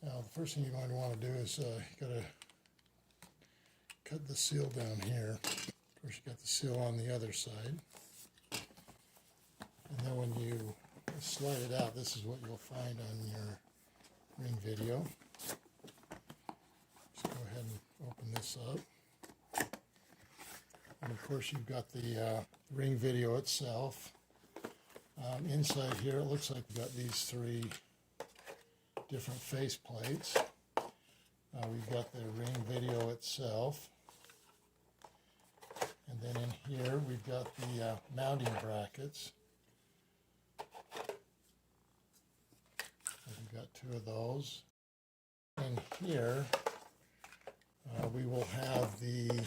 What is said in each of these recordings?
Now, the first thing you're going to want to do is you got to cut the seal down here. Of course, you got the seal on the other side. And then when you slide it out, this is what you'll find on your ring video. Just go ahead and open this up. And of course, you've got the ring video itself. Inside here, it looks like we've got these three different face plates. We've got the ring video itself. And then in here, we've got the mounting brackets. We've got two of those. In here, we will have the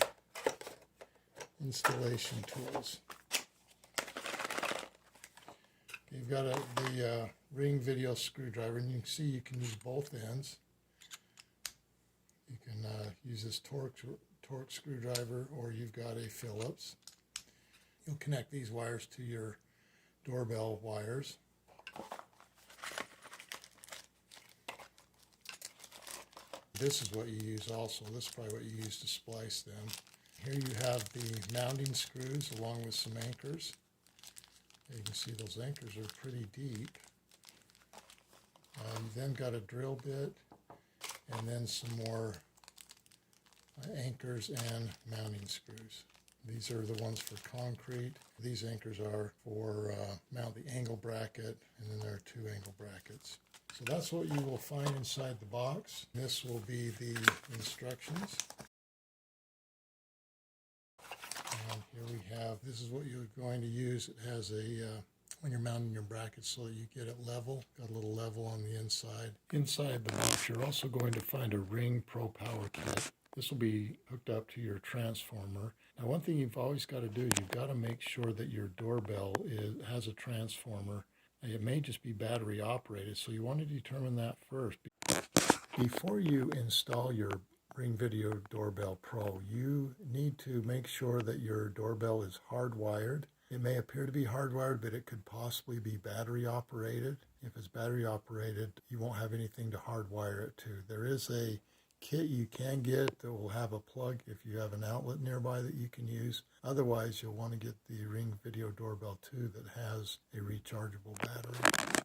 installation tools. You've got the ring video screwdriver, and you can see you can use both ends. You can use this torque screwdriver, or you've got a Phillips. You'll connect these wires to your doorbell wires. This is what you use also. This is probably what you use to splice them. Here you have the mounting screws along with some anchors. You can see those anchors are pretty deep. You've then got a drill bit, and then some more anchors and mounting screws. These are the ones for concrete. These anchors are for mount the angle bracket, and then there are two angle brackets. So that's what you will find inside the box. This will be the instructions. And here we have, this is what you're going to use. It has a, when you're mounting your brackets so that you get it level, got a little level on the inside. Inside the box, you're also going to find a Ring Pro Power Kit. This will be hooked up to your transformer. Now, one thing you've always got to do is you've got to make sure that your doorbell has a transformer. It may just be battery operated, so you want to determine that first. Before you install your Ring Video Doorbell Pro, you need to make sure that your doorbell is hardwired. It may appear to be hardwired, but it could possibly be battery operated. If it's battery operated, you won't have anything to hardwire it to. There is a kit you can get that will have a plug if you have an outlet nearby that you can use. Otherwise, you'll want to get the Ring Video Doorbell 2 that has a rechargeable battery.